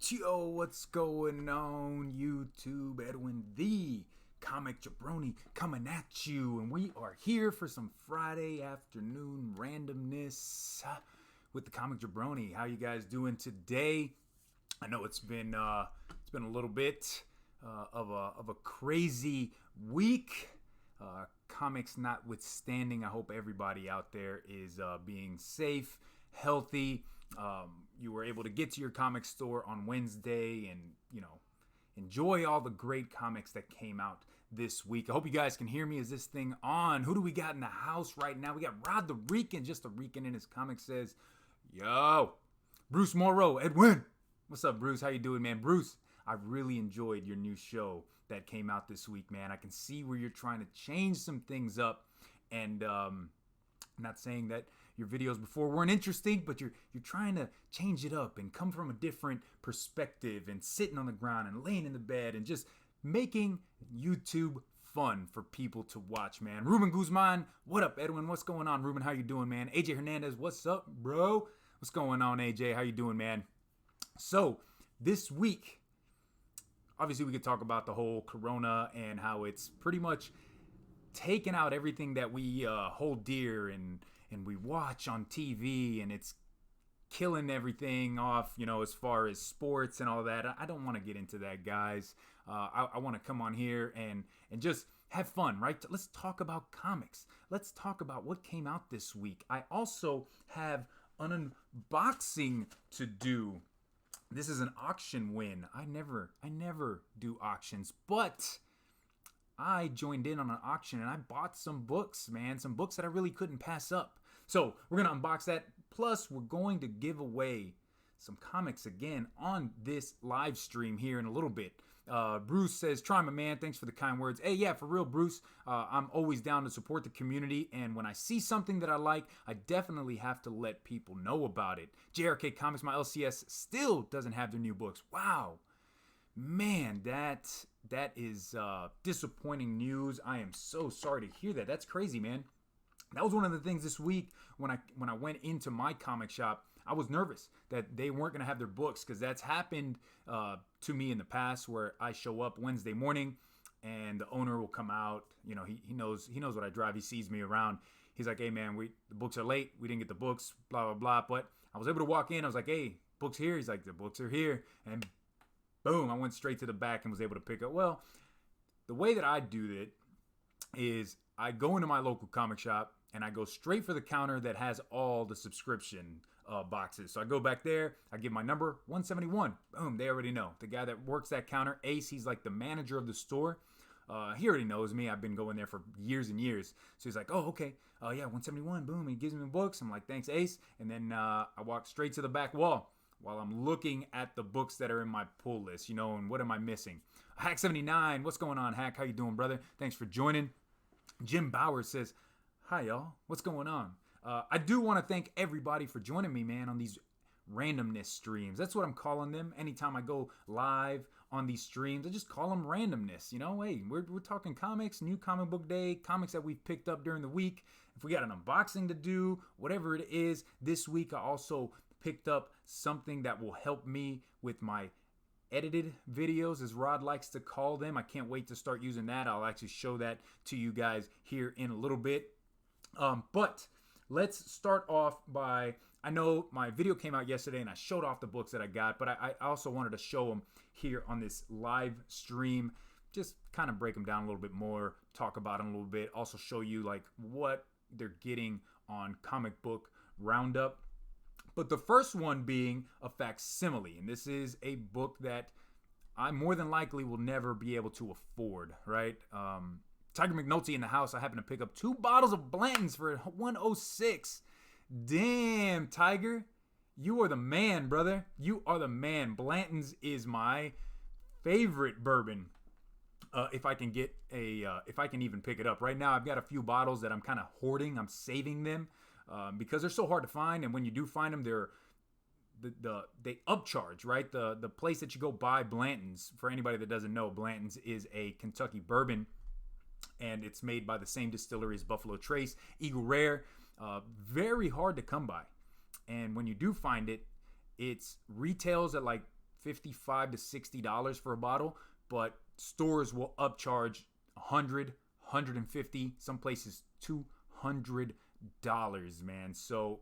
Yo, what's going on YouTube? Edwin, the comic Jabroni, coming at you, and we are here for some Friday afternoon randomness with the comic Jabroni. How you guys doing today? I know it's been a little bit of a crazy week. Comics notwithstanding, I hope everybody out there is being safe, healthy. You were able to get to your comic store on Wednesday and, enjoy all the great comics that came out this week. I hope you guys can hear me. Is this thing on? Who do we got in the house right now? We got Rod the Rican, just the Rican in his comic says, yo, Bruce Morrow, Edwin. What's up, Bruce? How you doing, man? Bruce, I really enjoyed your new show that came out this week, man. I can see where you're trying to change some things up, and not saying that your videos before weren't interesting, but you're trying to change it up and come from a different perspective and sitting on the ground and laying in the bed and just making YouTube fun for people to watch, man. Ruben Guzman, what up, Edwin? What's going on, Ruben? How you doing, man? AJ Hernandez, what's up, bro? What's going on, AJ? How you doing, man? So this week, obviously we could talk about the whole corona and how it's pretty much taken out everything that we hold dear and we watch on TV, and it's killing everything off, as far as sports and all that. I don't want to get into that, guys. I want to come on here and just have fun, right? Let's talk about comics. Let's talk about what came out this week. I also have an unboxing to do. This is an auction win. I never do auctions, but I joined in on an auction and I bought some books, man. Some books that I really couldn't pass up. So we're going to unbox that. Plus, we're going to give away some comics again on this live stream here in a little bit. Bruce says, try my man. Thanks for the kind words. Hey, yeah, for real, Bruce. I'm always down to support the community. And when I see something that I like, I definitely have to let people know about it. JRK Comics, my LCS, still doesn't have their new books. Wow. Man, that is disappointing news. I am so sorry to hear that. That's crazy, man. That was one of the things this week when I went into my comic shop. I was nervous that they weren't going to have their books, because that's happened to me in the past, where I show up Wednesday morning and the owner will come out. He knows what I drive. He sees me around. He's like, hey, man, the books are late. We didn't get the books, blah, blah, blah. But I was able to walk in. I was like, hey, books here? He's like, the books are here. And boom, I went straight to the back and was able to pick up. Well, the way that I do it is I go into my local comic shop and I go straight for the counter that has all the subscription boxes. So I go back there, I give my number, 171. Boom, they already know. The guy that works that counter, Ace, he's like the manager of the store. He already knows me. I've been going there for years and years. So he's like, oh, okay. Yeah, 171. Boom, he gives me the books. I'm like, thanks, Ace. And then I walk straight to the back wall while I'm looking at the books that are in my pull list, and what am I missing? Hack 79, what's going on, Hack? How you doing, brother? Thanks for joining. Jim Bowers says, hi, y'all. What's going on? I do want to thank everybody for joining me, man, on these randomness streams. That's what I'm calling them. Anytime I go live on these streams, I just call them randomness. Hey, we're talking comics, new comic book day, comics that we've picked up during the week. If we got an unboxing to do, whatever it is, this week I also picked up something that will help me with my edited videos, as Rod likes to call them. I can't wait to start using that. I'll actually show that to you guys here in a little bit. But let's start off by, I know my video came out yesterday and I showed off the books that I got, but I also wanted to show them here on this live stream. Just kind of break them down a little bit more, talk about them a little bit, also show you like what they're getting on Comic Book Roundup. But the first one being a facsimile, and this is a book that I more than likely will never be able to afford, right? Tiger McNulty in the house. I happen to pick up 2 bottles of Blanton's for $106. Damn, Tiger, you are the man, brother. You are the man. Blanton's is my favorite bourbon. If I can get if I can even pick it up right now, I've got a few bottles that I'm kind of hoarding. I'm saving them. Because they're so hard to find, and when you do find them, they upcharge, right? The place that you go buy Blanton's, for anybody that doesn't know, Blanton's is a Kentucky bourbon, and it's made by the same distillery as Buffalo Trace, Eagle Rare. Very hard to come by, and when you do find it, it's retails at like $55 to $60 for a bottle, but stores will upcharge 100, 150, some places $200, man. So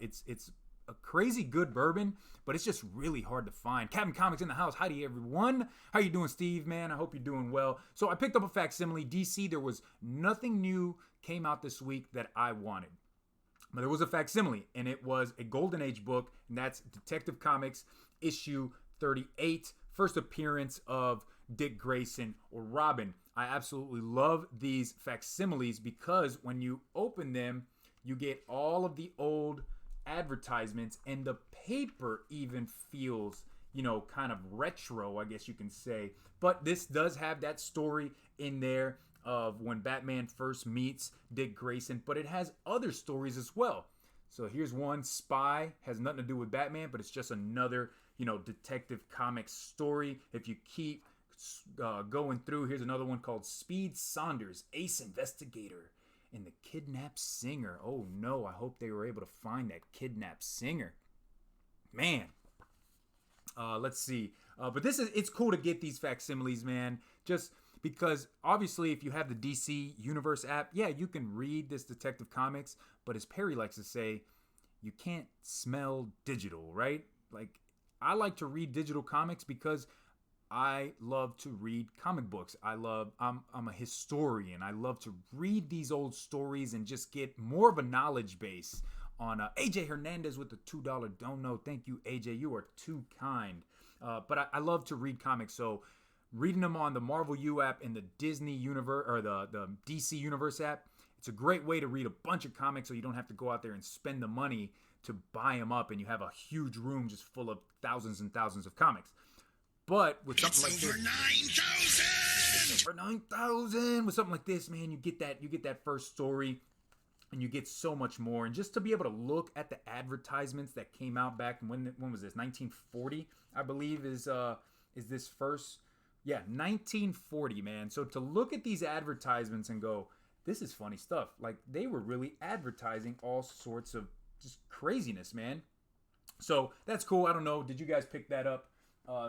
it's a crazy good bourbon, but it's just really hard to find. Captain Comics in the house. Howdy, everyone. How you doing, Steve, man? I hope you're doing well. So I picked up a facsimile. DC, there was nothing new came out this week that I wanted. But there was a facsimile, and it was a Golden Age book, and that's Detective Comics issue 38, first appearance of Dick Grayson or Robin. I absolutely love these facsimiles because when you open them, you get all of the old advertisements, and the paper even feels, kind of retro, I guess you can say. But this does have that story in there of when Batman first meets Dick Grayson, but it has other stories as well. So here's one, Spy, has nothing to do with Batman, but it's just another, Detective Comics story. If you keep going through, here's another one called Speed Saunders, Ace Investigator, and the Kidnapped Singer. Oh no, I hope they were able to find that Kidnapped Singer. Man. Let's see. But it's cool to get these facsimiles, man. Just because obviously if you have the DC Universe app, yeah, you can read this Detective Comics, but as Perry likes to say, you can't smell digital, right? Like, I like to read digital comics because I love to read comic books. I'm a historian. I love to read these old stories and just get more of a knowledge base on AJ Hernandez with the $2 dono. Thank you, AJ. You are too kind. But I love to read comics. So reading them on the Marvel U app and the Disney Universe or the DC Universe app, it's a great way to read a bunch of comics so you don't have to go out there and spend the money to buy them up and you have a huge room just full of thousands and thousands of comics. But with something like this, 9,000! Over 9,000! With something like this, man, you get that first story, and you get so much more. And just to be able to look at the advertisements that came out back when was this? 1940, I believe, is this first? Yeah, 1940, man. So to look at these advertisements and go, this is funny stuff. Like, they were really advertising all sorts of just craziness, man. So that's cool. I don't know. Did you guys pick that up?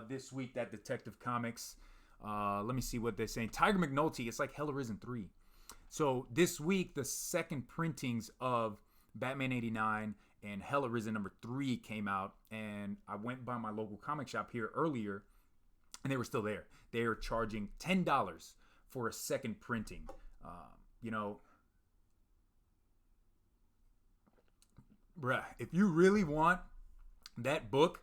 This week, that Detective Comics. Let me see what they're saying. Tiger McNulty, it's like Hell Arisen 3. So this week, the second printings of Batman 89 and Hell Arisen number 3 came out, and I went by my local comic shop here earlier, and they were still there. They are charging $10 for a second printing. Bruh, if you really want that book,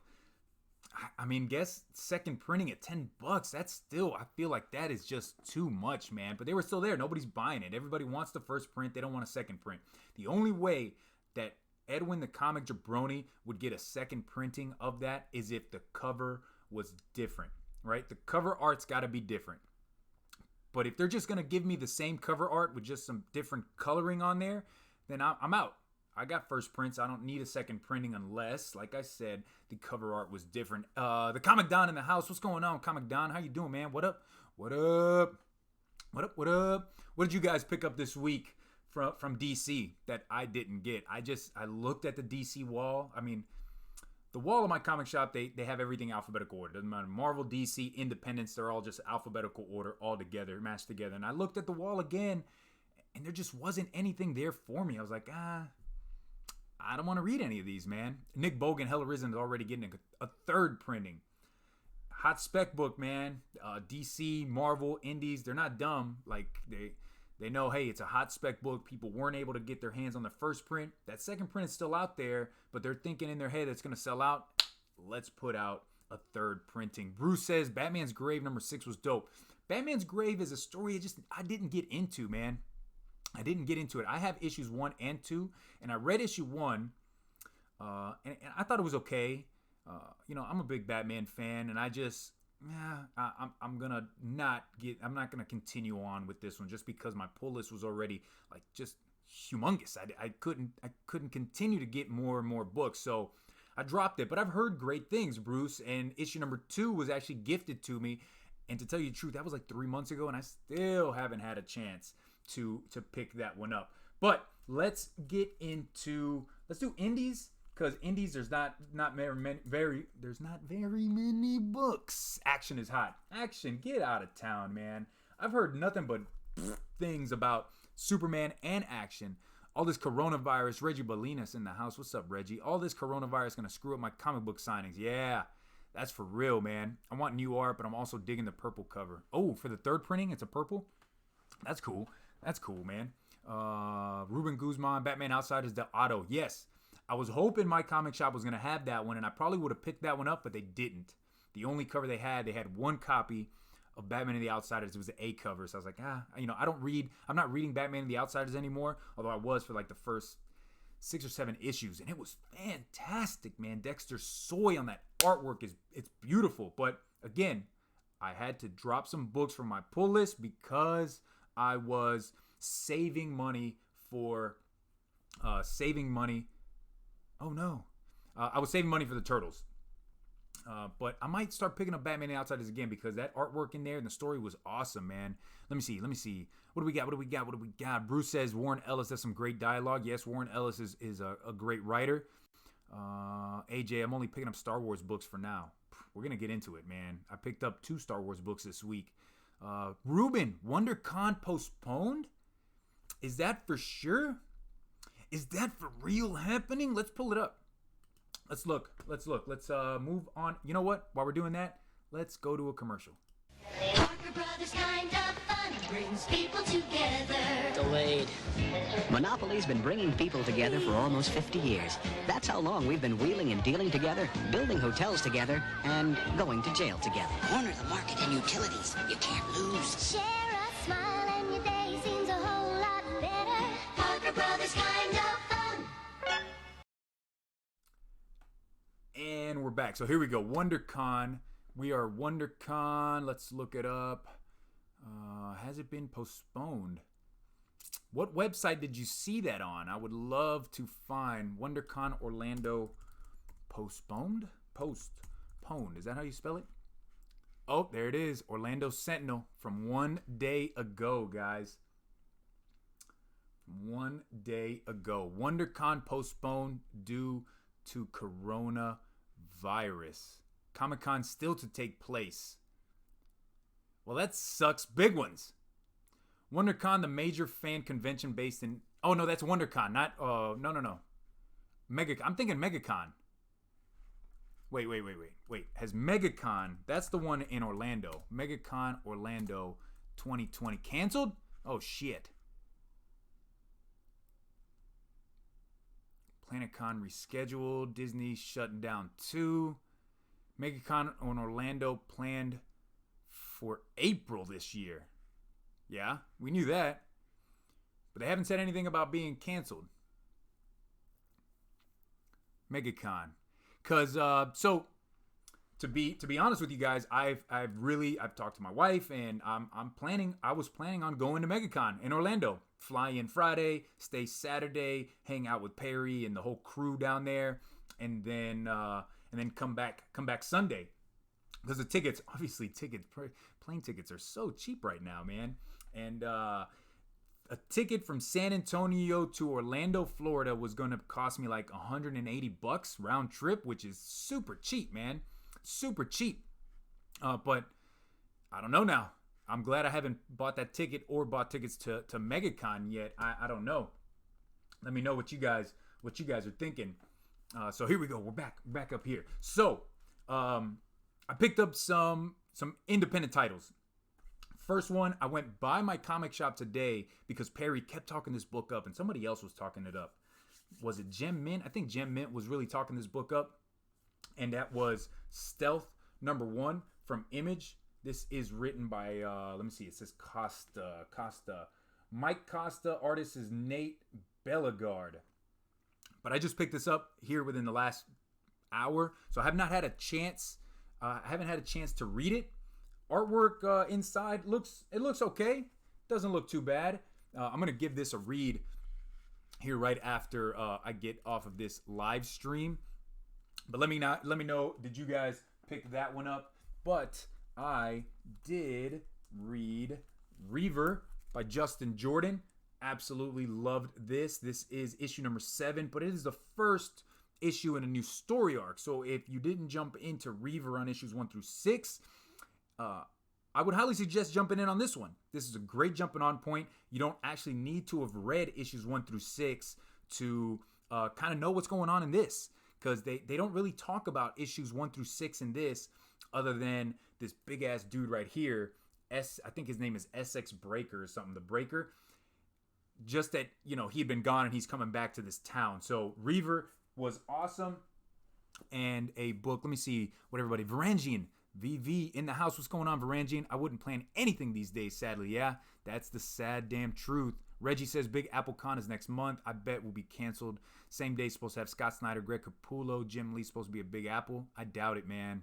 I mean, guess second printing at $10. That's still, I feel like that is just too much, man. But they were still there. Nobody's buying it. Everybody wants the first print. They don't want a second print. The only way that Edwin the Comic Jabroni would get a second printing of that is if the cover was different, right? The cover art's got to be different. But if they're just going to give me the same cover art with just some different coloring on there, then I'm out. I got first prints. I don't need a second printing unless, like I said, the cover art was different. The Comic Don in the house. What's going on, Comic Don? How you doing, man? What up? What up? What up? What up? What did you guys pick up this week from DC that I didn't get? I looked at the DC wall. I mean, the wall of my comic shop, they have everything alphabetical order. Doesn't matter. Marvel, DC, Independence, they're all just alphabetical order all together, matched together. And I looked at the wall again, and there just wasn't anything there for me. I was like, I don't want to read any of these, man. Nick Bogan, Hell Arisen is already getting a third printing. Hot spec book, man. DC, Marvel, Indies, they're not dumb. Like, they know, hey, it's a hot spec book. People weren't able to get their hands on the first print. That second print is still out there, but they're thinking in their head it's going to sell out. Let's put out a third printing. Bruce says Batman's Grave number 6 was dope. Batman's Grave is a story I didn't get into, man. I didn't get into it. I have issues 1 and 2, and I read issue 1, and I thought it was okay. I'm a big Batman fan, and I'm not gonna continue on with this one just because my pull list was already like just humongous. I couldn't continue to get more and more books, so I dropped it. But I've heard great things, Bruce, and issue number 2 was actually gifted to me, and to tell you the truth, that was like 3 months ago, and I still haven't had a chance to pick that one up. But let's do indies, because indies there's not very many books. Action is hot. Action, get out of town, man. I've heard nothing but things about Superman and Action. All this coronavirus. Reggie Bolinas in the house. What's up, Reggie? All this coronavirus gonna screw up my comic book signings. Yeah, that's for real, man. I want new art, but I'm also digging the purple cover. Oh, for the third printing, it's a purple. That's cool. That's cool, man. Ruben Guzman, Batman Outsiders, the Auto. Yes, I was hoping my comic shop was gonna have that one, and I probably would have picked that one up, but they didn't. The only cover they had one copy of Batman and the Outsiders. It was the A cover, so I was like, I'm not reading Batman and the Outsiders anymore, although I was for like the first 6 or 7 issues, and it was fantastic, man. Dexter Soy on that artwork it's beautiful, but again, I had to drop some books from my pull list because I was saving money for I was saving money for the Turtles. But I might start picking up Batman and the Outsiders again because that artwork in there and the story was awesome, man. Let me see. What do we got? Bruce says Warren Ellis has some great dialogue. Yes, Warren Ellis is a great writer. AJ, I'm only picking up Star Wars books for now. We're going to get into it, man. I picked up 2 Star Wars books this week. Ruben, WonderCon postponed? Is that for sure? Is that for real happening? Let's pull it up. Let's look. Let's move on. You know what? While we're doing that, let's go to a commercial. Parker Brothers kind of fun brings people together. Delayed. Monopoly's been bringing people together for almost 50 years. That's how long we've been wheeling and dealing together, building hotels together, and going to jail together. Corner the market and utilities. You can't lose. Share a smile and your day seems a whole lot better. Parker Brothers kind of fun. And we're back. So here we go. WonderCon. We are WonderCon. Let's look it up. Has it been postponed? What website did you see that on? I would love to find WonderCon Orlando postponed? Postponed. Is that how you spell it? Oh, there it is. Orlando Sentinel from 1 day ago, guys. 1 day ago. WonderCon postponed due to coronavirus. Comic-Con still to take place. Well, that sucks. Big ones. WonderCon, the major fan convention based in... Oh, no, that's WonderCon. Not... no. I'm thinking MegaCon. Wait. Has MegaCon... That's the one in Orlando. MegaCon Orlando 2020. Canceled? Oh, shit. PlanetCon rescheduled. Disney shutting down too. MegaCon in Orlando planned for April this year. Yeah, we knew that. But they haven't said anything about being canceled. MegaCon. Cause so to be honest with you guys, I've talked to my wife and I was planning on going to MegaCon in Orlando. Fly in Friday, stay Saturday, hang out with Perry and the whole crew down there, and then come back Sunday. Because the tickets, plane tickets are so cheap right now, man. And a ticket from San Antonio to Orlando, Florida was going to cost me like $180 round trip, which is super cheap, man. Super cheap. But I don't know now. I'm glad I haven't bought that ticket or bought tickets to MegaCon yet. I don't know. Let me know what you guys are thinking. So here we go. We're back up here. So I picked up some independent titles. First one, I went by my comic shop today because Perry kept talking this book up and somebody else was talking it up. Was it Gem Mint? I think Gem Mint was really talking this book up. And that was Stealth #1 from Image. This is written by, let me see, it says Costa. Mike Costa, artist is Nate Bellegarde. But I just picked this up here within the last hour, so I have not had a chance. I haven't had a chance to read it. Artwork inside looks okay. Doesn't look too bad. I'm gonna give this a read here right after I get off of this live stream. But let me know. Did you guys pick that one up? But I did read Reaver by Justin Jordan. Absolutely loved this. This is issue number 7, but it is the first issue and a new story arc. So if you didn't jump into Reaver on issues 1 through 6, I would highly suggest jumping in on this one. This is a great jumping on point. You don't actually need to have read issues 1 through 6 to kind of know what's going on in this, because they don't really talk about issues 1 through 6 in this, other than this big ass dude right here. I think his name is SX Breaker or something. The Breaker. Just that, you know, he had been gone and he's coming back to this town. So Reaver was awesome. And a book. Let me see what everybody. Varangian. VV in the house. What's going on, Varangian? I wouldn't plan anything these days, sadly. Yeah, that's the sad damn truth. Reggie says Big Apple Con is next month. I bet will be canceled. Same day, supposed to have Scott Snyder, Greg Capullo, Jim Lee supposed to be a Big Apple. I doubt it, man.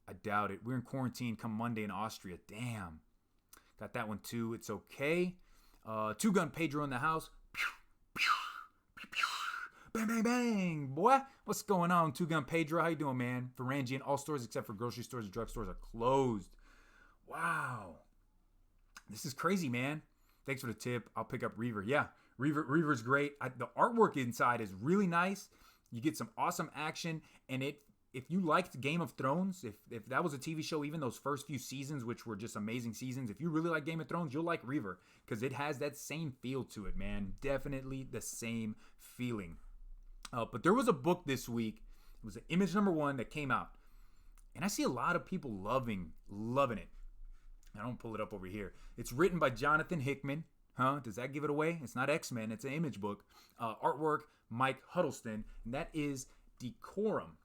I doubt it. We're in quarantine come Monday in Austria. Damn. Got that one too. It's okay. Two Gun Pedro in the house. Pew, pew, pew, pew. Bang, bang, bang, boy. What's going on, Two Gun Pedro? How you doing, man? Varangian, all stores except for grocery stores and drugstores are closed. Wow. This is crazy, man. Thanks for the tip. I'll pick up Reaver. Yeah, Reaver's great. The artwork inside is really nice. You get some awesome action, and if you liked Game of Thrones, if that was a TV show, even those first few seasons, which were just amazing seasons, if you really like Game of Thrones, you'll like Reaver, because it has that same feel to it, man. Definitely the same feeling. But there was a book this week. It was an Image #1 that came out, and I see a lot of people loving it. I don't pull it up over here. It's written by Jonathan Hickman. Does that give it away? It's not X-Men. It's an Image book. Artwork, Mike Huddleston, and that is Decorum.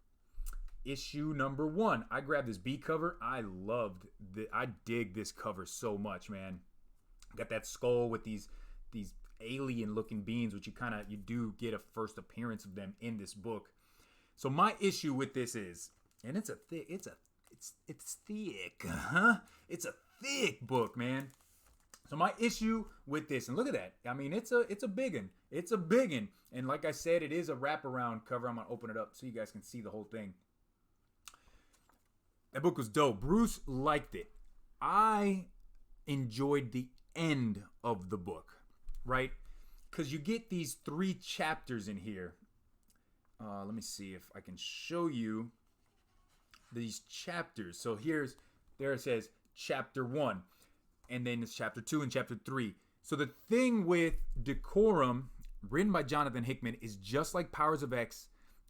Issue #1. I grabbed this B cover. I dig this cover so much, man. Got that skull with these alien looking beings, which you do get a first appearance of them in this book. So my issue with this is, and it's thick. It's a thick book, man. So my issue with this, and look at that. I mean, it's a biggin. It's a biggin. And like I said, it is a wraparound cover. I'm gonna open it up so you guys can see the whole thing. That book was dope. Bruce liked it. I enjoyed the end of the book, right? Because you get these 3 chapters in here. Let me see if I can show you these chapters. So there it says chapter 1, and then it's chapter 2 and chapter 3. So the thing with Decorum, written by Jonathan Hickman, is just like Powers of X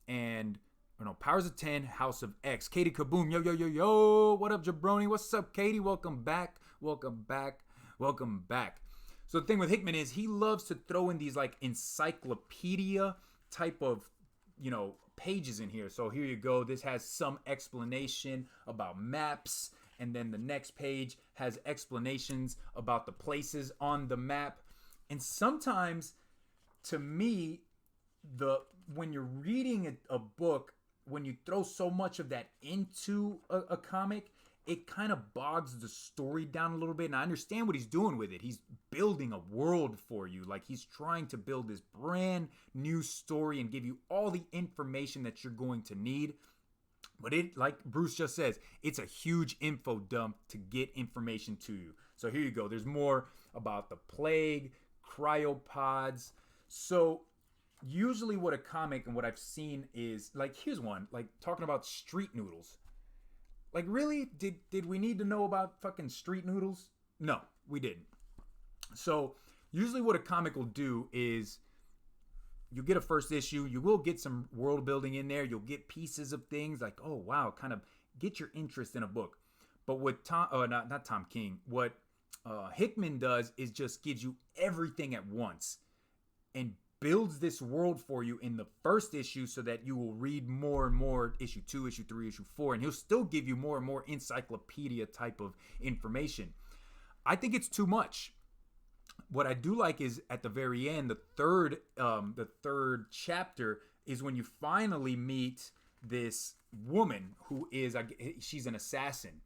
and Powers of 10, House of X. Katie Kaboom, yo, yo, yo, yo. What up, Jabroni? What's up, Katie? Welcome back. Welcome back. Welcome back. So the thing with Hickman is he loves to throw in these like encyclopedia type of, pages in here. So here you go. This has some explanation about maps. And then the next page has explanations about the places on the map. And sometimes, to me, when you're reading a book, when you throw so much of that into a comic, it kind of bogs the story down a little bit. And I understand what he's doing with it. He's building a world for you. Like, he's trying to build this brand new story and give you all the information that you're going to need. But it, like Bruce just says, it's a huge info dump to get information to you. So here you go. There's more about the plague, cryopods. So usually what a comic and what I've seen is, like, here's one, like talking about street noodles. Like, really? Did we need to know about fucking street noodles? No, we didn't. So usually what a comic will do is you get a first issue. You will get some world building in there. You'll get pieces of things like, oh, wow, kind of get your interest in a book. But what not Tom King, what Hickman does is just gives you everything at once and builds this world for you in the first issue so that you will read more and more, issue 2, issue 3, issue 4, and he'll still give you more and more encyclopedia type of information. I think it's too much. What I do like is at the very end, the third chapter is when you finally meet this woman who is, she's an assassin.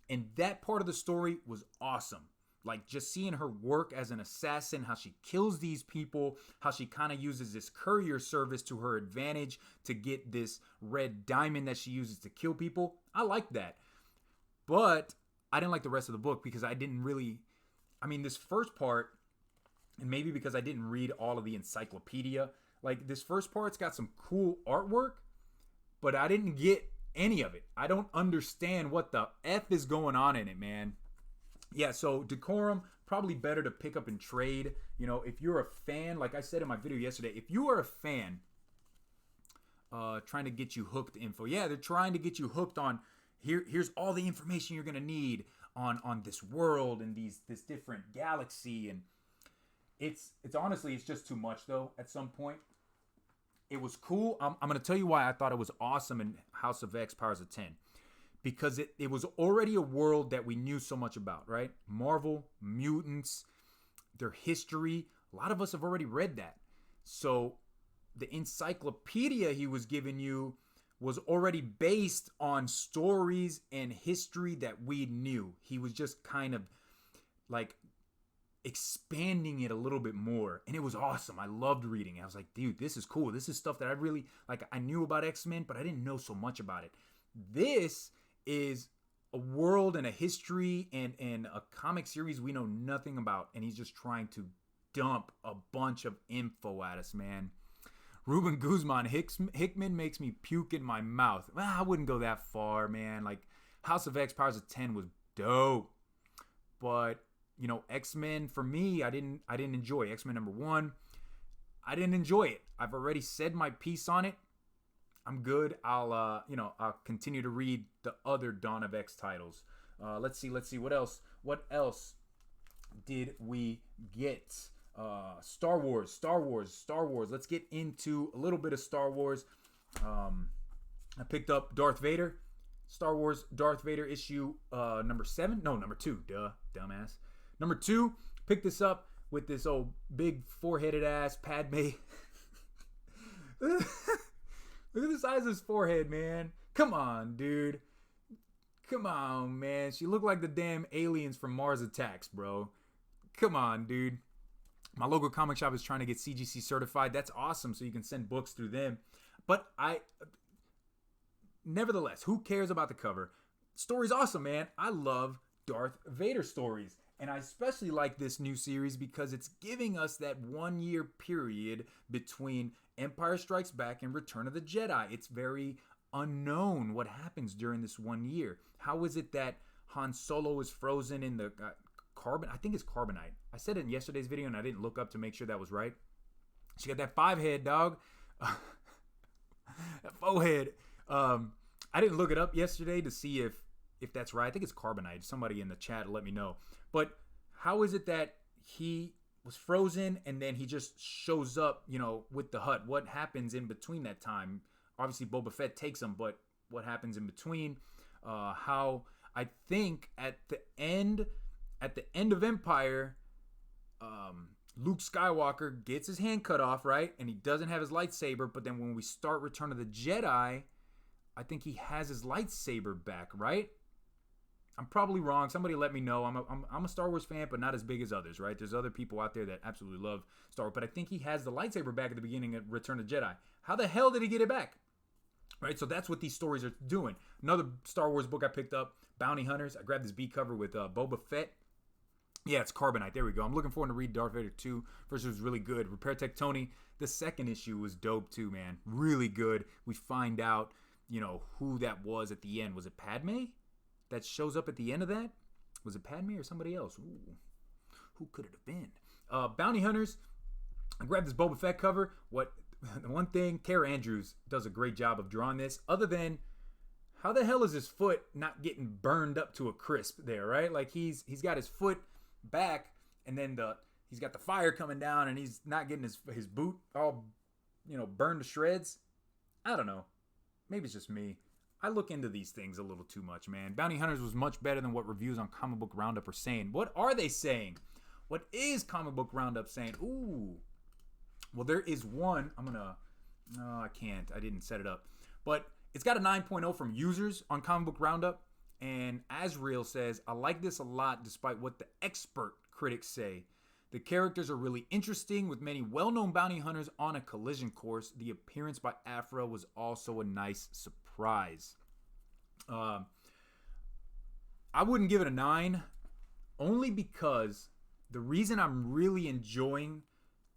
And that part of the story was awesome. Like, just seeing her work as an assassin, how she kills these people, how she kind of uses this courier service to her advantage to get this red diamond that she uses to kill people. I like that. But I didn't like the rest of the book because this first part, and maybe because I didn't read all of the encyclopedia, like this first part's got some cool artwork, but I didn't get any of it. I don't understand what the F is going on in it, man. Yeah, so Decorum, probably better to pick up and trade. You know, if you're a fan, like I said in my video yesterday, if you are a fan trying to get you hooked info, yeah, they're trying to get you hooked on here's all the information you're gonna need on this world and this different galaxy, and it's honestly, it's just too much though. At some point, it was cool. I'm gonna tell you why I thought it was awesome in House of X Powers of 10. Because it was already a world that we knew so much about, right? Marvel, mutants, their history. A lot of us have already read that. So the encyclopedia he was giving you was already based on stories and history that we knew. He was just kind of like expanding it a little bit more. And it was awesome. I loved reading it. I was like, dude, this is cool. This is stuff that I really, like, I knew about X-Men, but I didn't know so much about it. This is a world and a history and a comic series we know nothing about, and he's just trying to dump a bunch of info at us, man. Ruben Guzman, Hickman makes me puke in my mouth. Well, I wouldn't go that far, man. Like, House of X Powers of 10 was dope, but you know, X-Men, for me, I didn't enjoy X-Men #1. I didn't enjoy it. I've already said my piece on it. I'm good. I'll continue to read the other Dawn of X titles. Let's see. What else did we get? Star Wars. Let's get into a little bit of Star Wars. I picked up Darth Vader. Star Wars Darth Vader issue number 7. No, number 2. Duh, dumbass. Number 2. Picked this up with this old big four-headed ass Padme. Look at the size of his forehead, man. Come on, dude. Come on, man. She looked like the damn aliens from Mars Attacks, bro. Come on, dude. My local comic shop is trying to get CGC certified. That's awesome, so you can send books through them. But nevertheless, who cares about the cover? Story's awesome, man. I love Darth Vader stories. And I especially like this new series because it's giving us that 1 year period between Empire Strikes Back and Return of the Jedi. It's very unknown what happens during this 1 year. How is it that Han Solo is frozen in the carbon? I think it's carbonite. I said it in yesterday's video and I didn't look up to make sure that was right. She got that 5-head, dog. That 4-head. I didn't look it up yesterday to see if that's right. I think it's carbonite. Somebody in the chat let me know. But how is it that he was frozen and then he just shows up, you know, with the hut? What happens in between that time? Obviously, Boba Fett takes him, but what happens in between? How I think at the end of Empire, Luke Skywalker gets his hand cut off, right? And he doesn't have his lightsaber. But then when we start Return of the Jedi, I think he has his lightsaber back, right? I'm probably wrong. Somebody let me know. I'm a Star Wars fan, but not as big as others, right? There's other people out there that absolutely love Star Wars, but I think he has the lightsaber back at the beginning of Return of the Jedi. How the hell did he get it back? Right, so that's what these stories are doing. Another Star Wars book I picked up, Bounty Hunters. I grabbed this B cover with Boba Fett. Yeah, it's carbonite. There we go. I'm looking forward to read Darth Vader 2. First, it was really good. Repair Tech Tony. The second issue was dope too, man. Really good. We find out, you know, who that was at the end. Was it Padme that shows up at the end of that? Was it Padme or somebody else? Ooh, who could it have been? Bounty Hunters. I grabbed this Boba Fett cover. The one thing, Kara Andrews does a great job of drawing this, other than how the hell is his foot not getting burned up to a crisp there, right? Like he's got his foot back and then he's got the fire coming down and he's not getting his boot all, you know, burned to shreds. I don't know. Maybe it's just me. I look into these things a little too much, man. Bounty Hunters was much better than what reviews on Comic Book Roundup are saying. What are they saying? What is Comic Book Roundup saying? Ooh. Well, there is one. No, I can't. I didn't set it up. But it's got a 9.0 from users on Comic Book Roundup. And Azrael says, I like this a lot despite what the expert critics say. The characters are really interesting with many well-known bounty hunters on a collision course. The appearance by Afra was also a nice surprise. I wouldn't give it a 9 only because the reason I'm really enjoying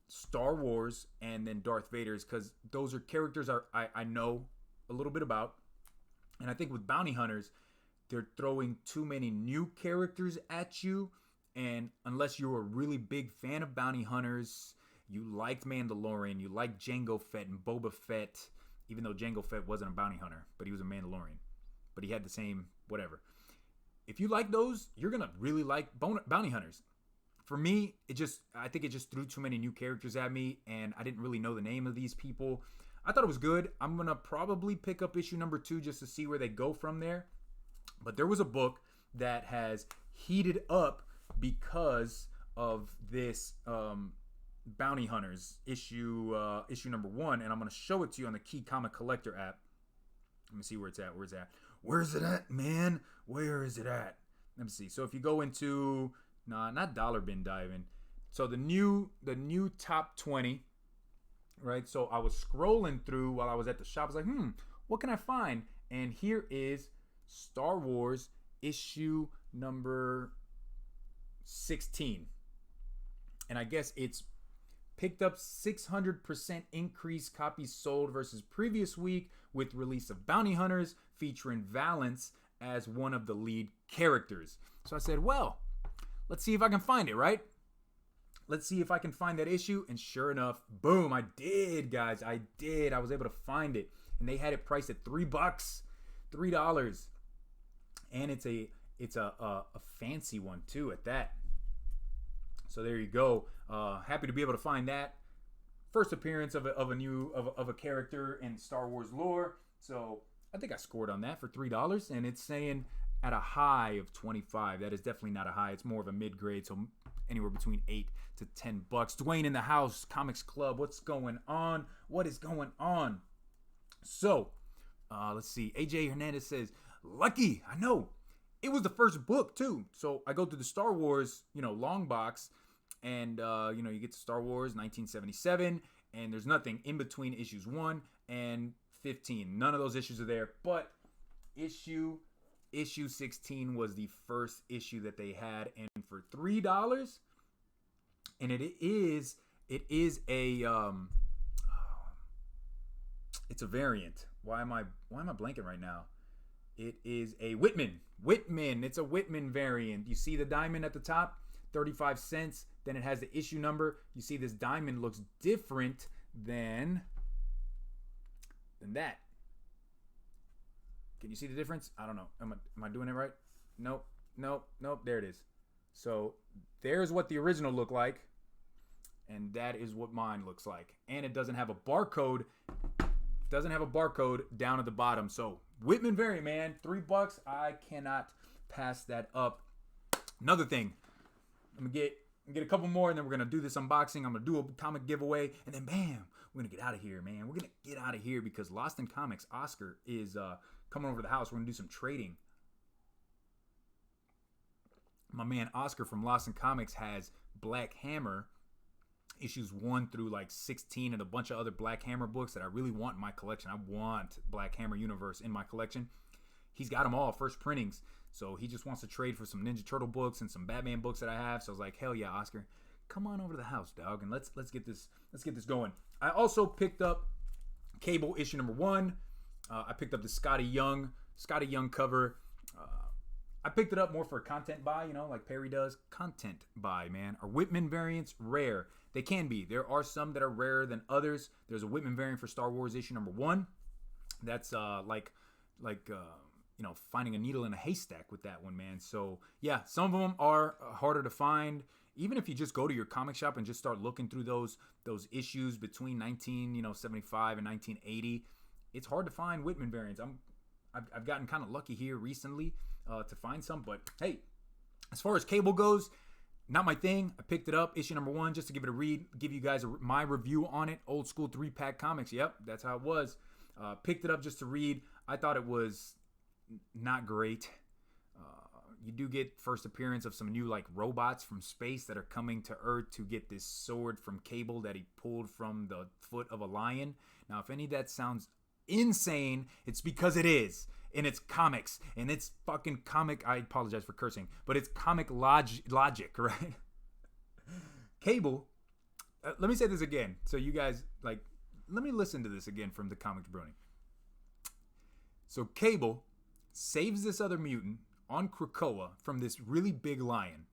Star Wars and then Darth Vader is because those are characters I know a little bit about. And I think with bounty hunters, they're throwing too many new characters at you. And unless you're a really big fan of bounty hunters, you liked Mandalorian, you liked Jango Fett and Boba Fett, even though Jango Fett wasn't a bounty hunter, but he was a Mandalorian. But he had the same whatever. If you like those, you're going to really like bounty hunters. For me, I think it just threw too many new characters at me, and I didn't really know the name of these people. I thought it was good. I'm going to probably pick up issue number 2 just to see where they go from there. But there was a book that has heated up because of this bounty hunters issue number 1, and I'm going to show it to you on the Key Comic Collector app. Let me see where it's at. Where's it at, man? Where is it at? Let me see. So if you go into... not dollar bin diving. So the new top 20, right? So I was scrolling through while I was at the shop. I was like, what can I find? And here is Star Wars issue number 16. And I guess it's picked up 600% increased copies sold versus previous week with release of Bounty Hunters featuring Valance as one of the lead characters. So I said, well, let's see if I can find it, right? Let's see if I can find that issue. And sure enough, boom, I did, guys. I did. I was able to find it. And they had it priced at $3. $3. And it's a fancy one too at that. So there you go. Happy to be able to find that. First appearance of a character in Star Wars lore. So I think I scored on that for $3. And it's saying at a high of 25. That is definitely not a high. It's more of a mid-grade, so anywhere between $8 to $10. Dwayne in the house, Comics Club. What's going on? What is going on? So, let's see. AJ Hernandez says, lucky. I know. It was the first book, too. So, I go through the Star Wars, long box, and, you get to Star Wars 1977, and there's nothing in between issues 1 and 15. None of those issues are there, but issue 16 was the first issue that they had, and for $3, and it is a it's a variant. Why am I blanking right now? It is a Whitman. It's a Whitman variant. You see the diamond at the top, 35 cents. Then it has the issue number. You see this diamond looks different than that. Can you see the difference? I don't know. Am I doing it right? Nope. There it is. So there's what the original looked like. And that is what mine looks like. And it doesn't have a barcode. Down at the bottom. So Whitman variant, man. $3. I cannot pass that up. Another thing. I'm going to get a couple more, and then we're going to do this unboxing. I'm going to do a comic giveaway. And then bam, we're going to get out of here, man. We're going to get out of here because Lost in Comics, Oscar, is... coming over to the house. We're going to do some trading. My man Oscar from Lost in Comics has Black Hammer issues 1 through like 16 and a bunch of other Black Hammer books that I really want in my collection. I want Black Hammer Universe in my collection. He's got them all, first printings. So he just wants to trade for some Ninja Turtle books and some Batman books that I have. So I was like, hell yeah, Oscar, come on over to the house, dog, and let's get this going. I also picked up Cable issue number 1. I picked up the Scotty Young cover. I picked it up more for a content buy, like Perry does. Content buy, man. Are Whitman variants rare? They can be. There are some that are rarer than others. There's a Whitman variant for Star Wars issue number 1. That's like finding a needle in a haystack with that one, man. So yeah, some of them are harder to find. Even if you just go to your comic shop and just start looking through those issues between 1975 and 1980. It's hard to find Whitman variants. I've gotten kind of lucky here recently to find some, but hey, as far as Cable goes, not my thing. I picked it up, issue number 1, just to give it a read, give you guys my review on it. Old school 3-pack comics. Yep, that's how it was. Picked it up just to read. I thought it was not great. You do get first appearance of some new robots from space that are coming to Earth to get this sword from Cable that he pulled from the foot of a lion. Now, if any of that sounds insane, it's because it is, and it's comics, and it's fucking comic. I apologize for cursing, but it's comic logic, right? Cable. Let me say this again, so you guys let me listen to this again from the Comic Jabroni. So Cable saves this other mutant on Krakoa from this really big lion.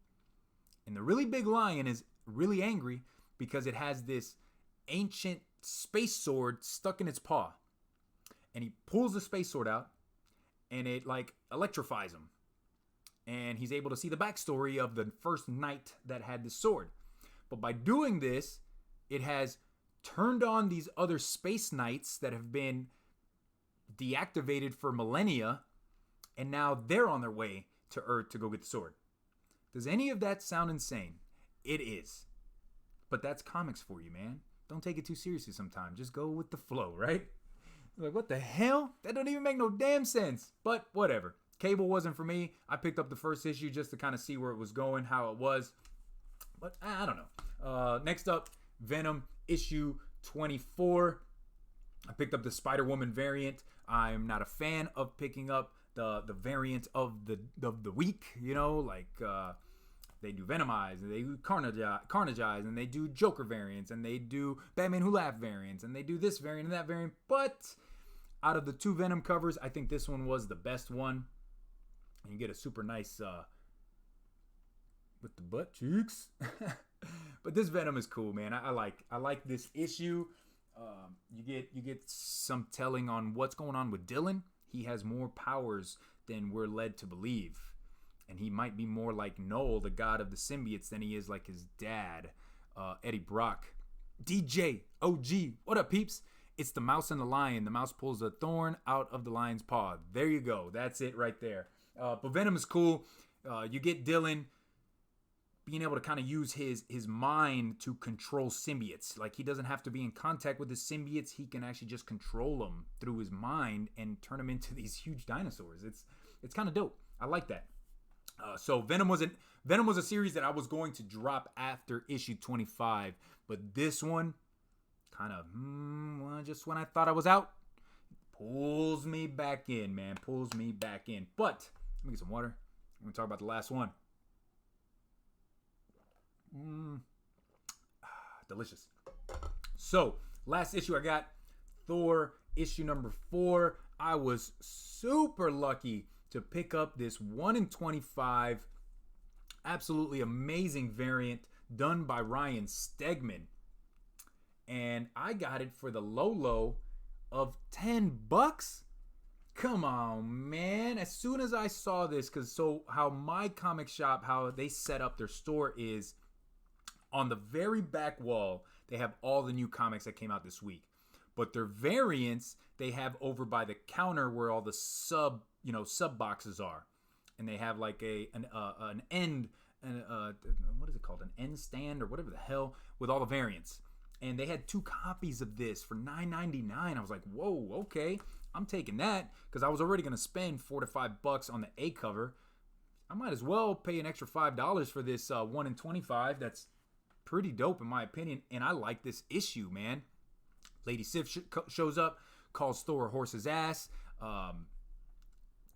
And the really big lion is really angry because it has this ancient space sword stuck in its paw. And he pulls the space sword out and it like electrifies him. And he's able to see the backstory of the first knight that had the sword. But by doing this, it has turned on these other space knights that have been deactivated for millennia, and now they're on their way to Earth to go get the sword. Does any of that sound insane? It is. But that's comics for you, man. Don't take it too seriously sometimes. Just go with the flow, right? Like, what the hell? That don't even make no damn sense. But whatever. Cable wasn't for me. I picked up the first issue just to kind of see where it was going, how it was. But I don't know. Next up, Venom issue 24. I picked up the Spider-Woman variant. I'm not a fan of picking up the variant of the week. You know, like they do Venomize, and they do Carnagize, and they do Joker variants, and they do Batman Who Laughed variants, and they do this variant and that variant. But out of the two Venom covers, I think this one was the best one. And you get a super nice with the butt cheeks. But this Venom is cool, man. I like this issue. You get some telling on what's going on with Dylan. He has more powers than we're led to believe. And he might be more like Noel, the god of the symbiotes, than he is like his dad, Eddie Brock. DJ, OG, what up, peeps? It's the mouse and the lion. The mouse pulls a thorn out of the lion's paw. There you go. That's it right there. But Venom is cool. You get Dylan being able to kind of use his mind to control symbiotes. Like, he doesn't have to be in contact with the symbiotes. He can actually just control them through his mind and turn them into these huge dinosaurs. It's kind of dope. I like that. So Venom was a series that I was going to drop after issue 25, but this one kind of well, just when I thought I was out, pulls me back in, man. Pulls me back in. But let me get some water. I'm gonna talk about the last one. Delicious. So last issue I got, Thor issue number 4. I was super lucky to pick up this 1 in 25 absolutely amazing variant done by Ryan Stegman, and I got it for the low of $10. Come on, man. As soon as I saw this, because so how my comic shop, how they set up their store is on the very back wall, they have all the new comics that came out this week. But their variants, they have over by the counter where all the sub boxes are. And they have like an end, what is it called? An end stand or whatever the hell with all the variants. And they had 2 copies of this for $9.99. I was like, whoa, okay. I'm taking that because I was already going to spend $4 to $5 on the A cover. I might as well pay an extra $5 for this 1 in 25. That's pretty dope in my opinion. And I like this issue, man. Lady Sif shows up, calls Thor a horse's ass.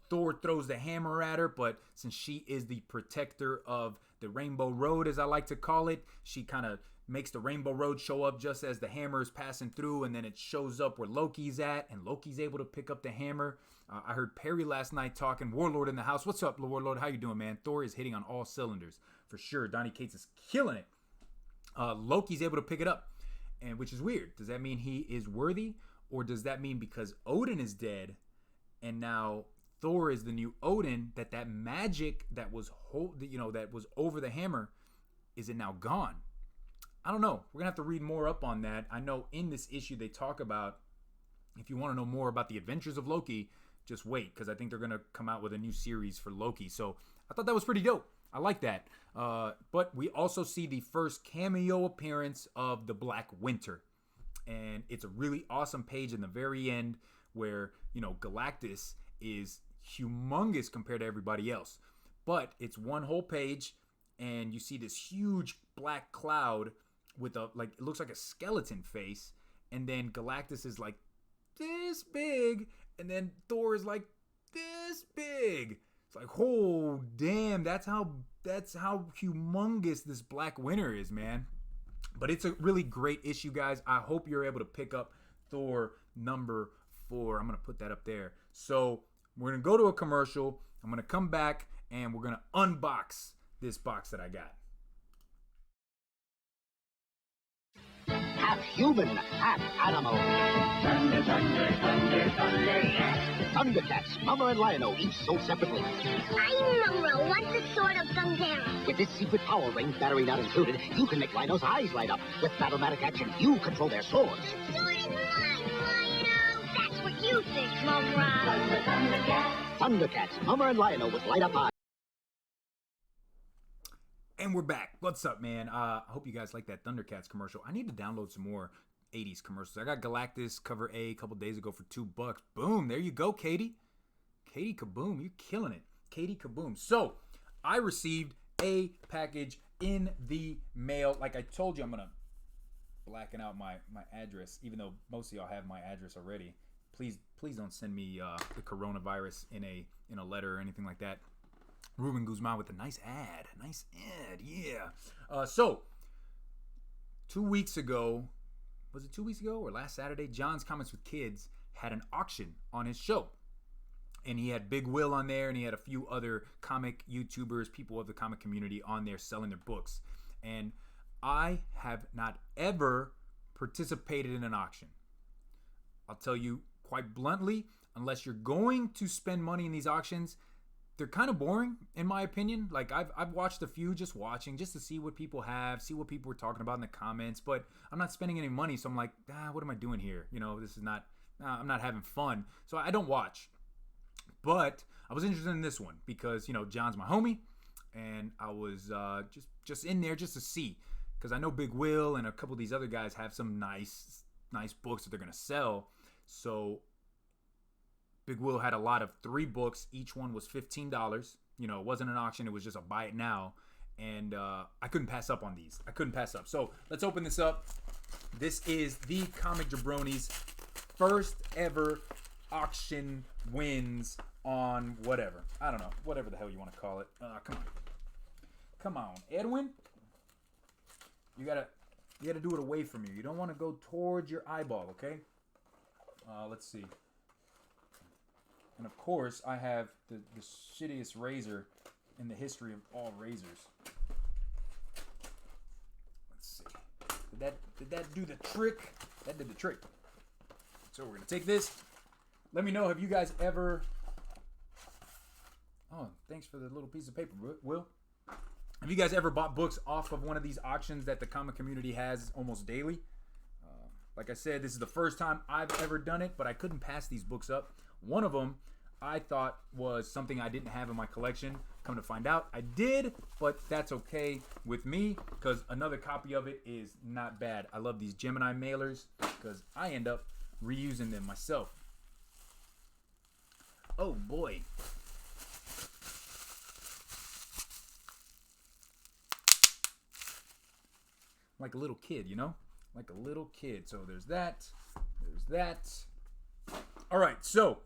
Thor throws the hammer at her, but since she is the protector of the Rainbow Road, as I like to call it, she kind of makes the Rainbow Road show up just as the hammer is passing through, and then it shows up where Loki's at, and Loki's able to pick up the hammer. I heard Perry last night talking, Warlord in the house. What's up, Warlord? How you doing, man? Thor is hitting on all cylinders, for sure. Donny Cates is killing it. Loki's able to pick it up, and which is weird. Does that mean he is worthy, or does that mean because Odin is dead, and now Thor is the new Odin, that magic that was that was over the hammer, is it now gone? I don't know. We're gonna have to read more up on that. I know in this issue they talk about, if you want to know more about the adventures of Loki, just wait, because I think they're gonna come out with a new series for Loki. So I thought that was pretty dope. I like that. But we also see the first cameo appearance of the Black Winter, and it's a really awesome page in the very end where Galactus is humongous compared to everybody else, but it's one whole page, and you see this huge black cloud with it looks like a skeleton face, and then Galactus is like this big, and then Thor is like this big. It's like, oh damn, that's how humongous this Black Winter is, man. But it's a really great issue, guys. I hope you're able to pick up Thor number 4. I'm gonna put that up there So we're going to go to a commercial. I'm going to come back and we're going to unbox this box that I got. Half human, half animal. Thundercats, Mama and Lion-O, each sold separately. I'm Monroe. What's the sword of Thundera? With this secret power ring, battery not included, you can make Lion-O's eyes light up. With Battlematic action, you control their swords. Sword is mine, Lion-O. That's what you think, Monroe. Thundercats, Mama and Lion-O with light-up eyes. And we're back. What's up, man? I hope you guys like that Thundercats commercial. I need to download some more 80s commercials. I got Galactus cover A couple days ago for $2. Boom. There you go, Katie. Katie Kaboom. You're killing it. Katie Kaboom. So, I received a package in the mail. Like I told you, I'm going to blacken out my address, even though most of y'all have my address already. Please don't send me the coronavirus in a letter or anything like that. Ruben Guzman with a nice ad. Yeah. So, 2 weeks ago, was it 2 weeks ago or last Saturday? John's Comments with Kids had an auction on his show. And he had Big Will on there, and he had a few other comic YouTubers, people of the comic community on there selling their books. And I have not ever participated in an auction. I'll tell you quite bluntly, unless you're going to spend money in these auctions, they're kind of boring, in my opinion. Like, I've watched a few just to see what people have, see what people are talking about in the comments, but I'm not spending any money, so I'm like, what am I doing here? You know, this is not, I'm not having fun, so I don't watch. But I was interested in this one because, you know, John's my homie, and I was just in there just to see, because I know Big Will and a couple of these other guys have some nice books that they're going to sell, so Big Will had a lot of 3 books. Each one was $15. You know, it wasn't an auction. It was just a buy it now. And I couldn't pass up on these. So let's open this up. This is the Comic Jabroni's first ever auction wins on whatever. I don't know. Whatever the hell you want to call it. Come on. Edwin. You gotta do it away from you. You don't want to go towards your eyeball, okay? Let's see. And of course, I have the shittiest razor in the history of all razors. Let's see. Did that do the trick? That did the trick. So we're gonna take this. Let me know, have you guys ever... Oh, thanks for the little piece of paper, Will. Have you guys ever bought books off of one of these auctions that the comic community has almost daily? Like I said, this is the first time I've ever done it, but I couldn't pass these books up. One of them I thought was something I didn't have in my collection. Come to find out, I did, but that's okay with me because another copy of it is not bad. I love these Gemini mailers because I end up reusing them myself. Oh boy. Like a little kid, you know? Like a little kid. So there's that. There's that. All right, so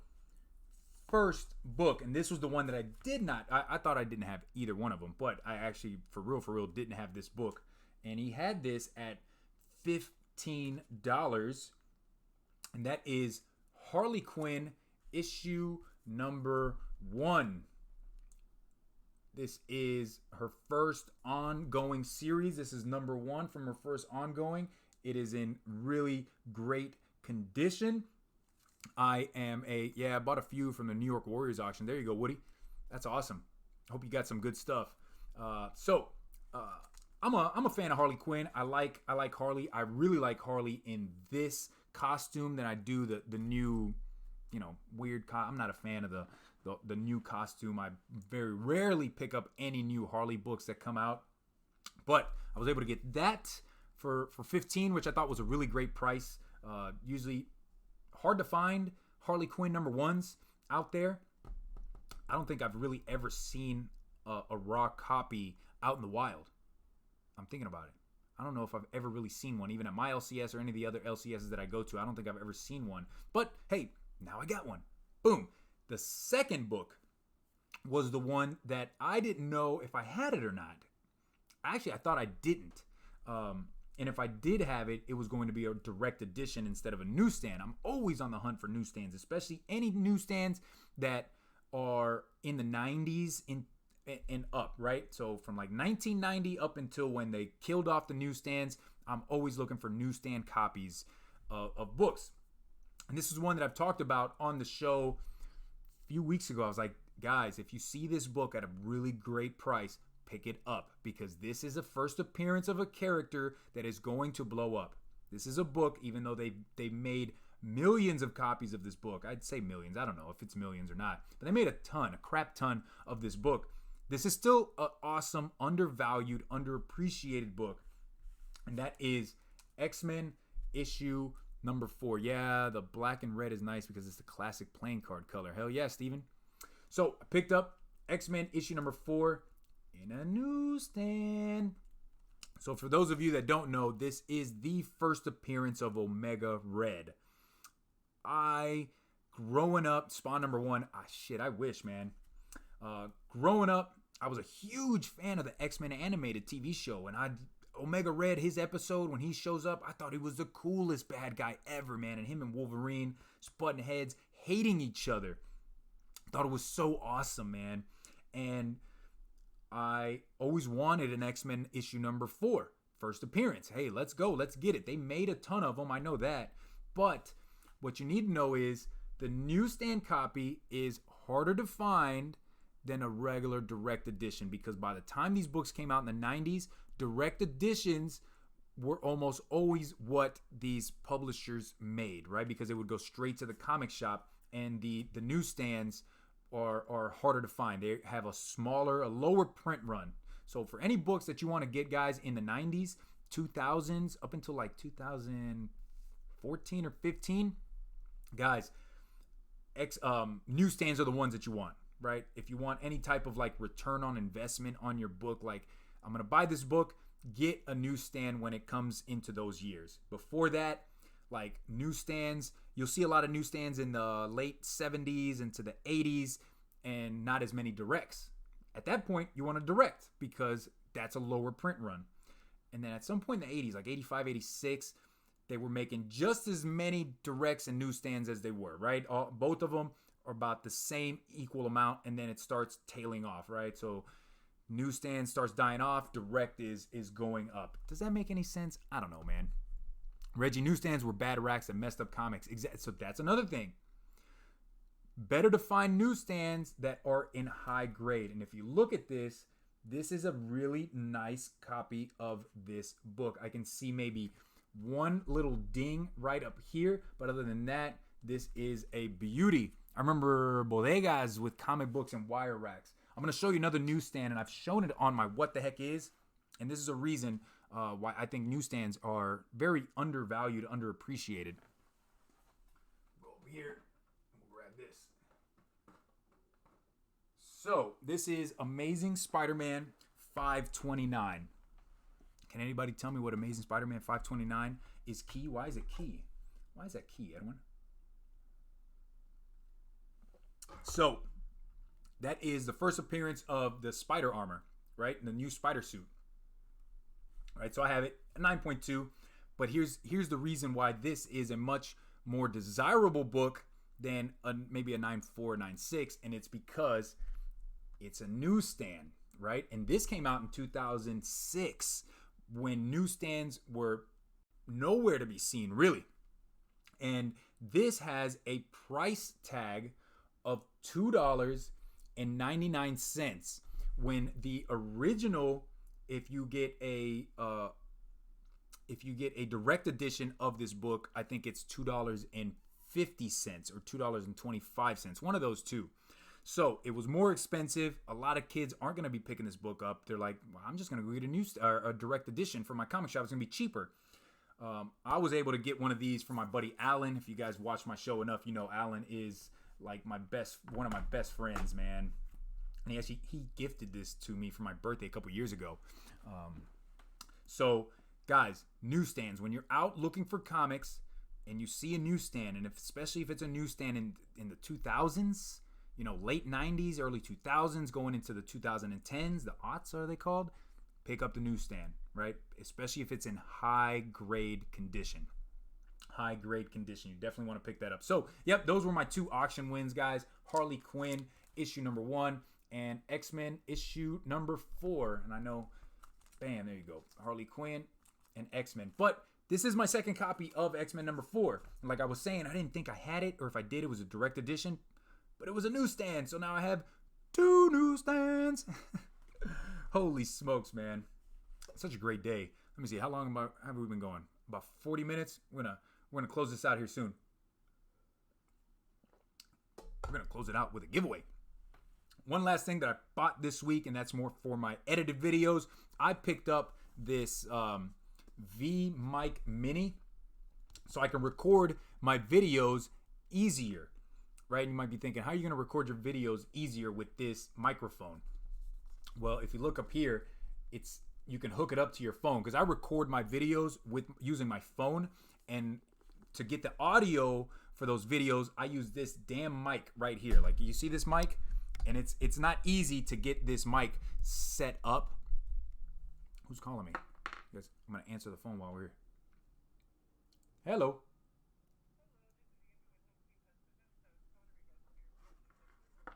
first book, and this was the one that I did not, I thought I didn't have either one of them, but I actually, for real, didn't have this book. And he had this at $15, and that is Harley Quinn issue number 1. This is her first ongoing series. This is number 1 from her first ongoing. It is in really great condition. I bought a few from the New York Warriors auction. There you go, Woody. That's awesome. Hope you got some good stuff. I'm a fan of Harley Quinn. I like Harley. I really like Harley in this costume than I do the new, weird. I'm not a fan of the new costume. I very rarely pick up any new Harley books that come out, but I was able to get that for $15, which I thought was a really great price. Usually hard to find Harley Quinn number 1s out there. I don't think I've really ever seen a raw copy out in the wild. I'm thinking about it. I don't know if I've ever really seen one, even at my LCS or any of the other LCSs that I go to. I don't think I've ever seen one. But hey, now I got one. Boom. The second book was the one that I didn't know if I had it or not. Actually, I thought I didn't. And if I did have it, it was going to be a direct edition instead of a newsstand. I'm always on the hunt for newsstands, especially any newsstands that are in the 90s and up, right? So from like 1990 up until when they killed off the newsstands, I'm always looking for newsstand copies of books. And this is one that I've talked about on the show a few weeks ago. I was like, guys, if you see this book at a really great price, pick it up, because this is a first appearance of a character that is going to blow up. This is a book, even though they made millions of copies of this book. I'd say millions. I don't know if it's millions or not. But they made a crap ton of this book. This is still an awesome, undervalued, underappreciated book. And that is X-Men issue number 4. Yeah, the black and red is nice because it's the classic playing card color. Hell yeah, Steven. So I picked up X-Men issue number 4 in a newsstand. So for those of you that don't know, this is the first appearance of Omega Red. Growing up, Spawn number 1, I wish, man. Growing up, I was a huge fan of the X-Men animated TV show, and Omega Red, his episode, when he shows up, I thought he was the coolest bad guy ever, man. And him and Wolverine, butting heads, hating each other. Thought it was so awesome, man. And I always wanted an X-Men issue number 4. First appearance. Hey, let's go. Let's get it. They made a ton of them. I know that. But what you need to know is the newsstand copy is harder to find than a regular direct edition, because by the time these books came out in the 90s, direct editions were almost always what these publishers made, right? Because it would go straight to the comic shop, and the newsstands are harder to find. They have a lower print run. So for any books that you want to get, guys, in the 90s, 2000s, up until like 2014 or 15, guys, newsstands are the ones that you want, right? If you want any type of like return on investment on your book, like I'm going to buy this book, get a newsstand when it comes into those years. Before that, like newsstands, you'll see a lot of newsstands in the late 70s into the 80s and not as many directs. At that point, you want a direct because that's a lower print run. And then at some point in the 80s, like 85, 86, they were making just as many directs and newsstands as they were, right? Both of them are about the same equal amount, and then it starts tailing off, right? So newsstand starts dying off, direct is going up. Does that make any sense? I don't know, man. Reggie, newsstands were bad racks that messed up comics. So that's another thing. Better to find newsstands that are in high grade. And if you look at this, this is a really nice copy of this book. I can see maybe one little ding right up here, but other than that, this is a beauty. I remember bodegas with comic books and wire racks. I'm going to show you another newsstand, and I've shown it on my What the Heck Is, and this is a reason why I think newsstands are very undervalued, underappreciated. Go over here. We'll grab this. So, this is Amazing Spider-Man 529. Can anybody tell me what Amazing Spider-Man 529 is key? Why is it key? Why is that key, Edwin? So, that is the first appearance of the spider armor, right? The new spider suit. Right, so I have it at 9.2, but here's the reason why this is a much more desirable book than maybe a 9.4, 9.6, and it's because it's a newsstand, right? And this came out in 2006 when newsstands were nowhere to be seen, really. And this has a price tag of $2.99 when the original, if you get a direct edition of this book, I think it's $2.50 or $2.25, one of those two. So it was more expensive. A lot of kids aren't going to be picking this book up. They're like, well, I'm just going to go get a direct edition for my comic shop. It's going to be cheaper. I was able to get one of these from my buddy Alan. If you guys watch my show enough, you know Alan is like one of my best friends, man. And he gifted this to me for my birthday a couple years ago. So, guys, newsstands. When you're out looking for comics and you see a newsstand, and especially if it's a newsstand in the 2000s, you know, late 90s, early 2000s, going into the 2010s, the aughts are they called? pick up the newsstand, right? Especially if it's in high grade condition. High grade condition. You definitely want to pick that up. So, yep, those were my 2 auction wins, guys. Harley Quinn, issue number 1, and X-Men, issue number 4. And I know, bam, there you go. Harley Quinn and X-Men. But this is my second copy of X-Men number 4. And like I was saying, I didn't think I had it, or if I did, it was a direct edition. But it was a newsstand, so now I have 2 newsstands. Holy smokes, man. Such a great day. Let me see, how long have we been going? About 40 minutes? We're gonna close this out here soon. We're gonna close it out with a giveaway. One last thing that I bought this week, and that's more for my edited videos. I picked up this V Mic Mini, so I can record my videos easier, right? You might be thinking, how are you gonna record your videos easier with this microphone? Well, if you look up here, you can hook it up to your phone, because I record my videos using my phone, and to get the audio for those videos, I use this damn mic right here. Like, you see this mic? And it's not easy to get this mic set up. Who's calling me? Yes, I'm gonna answer the phone while we're here. Hello.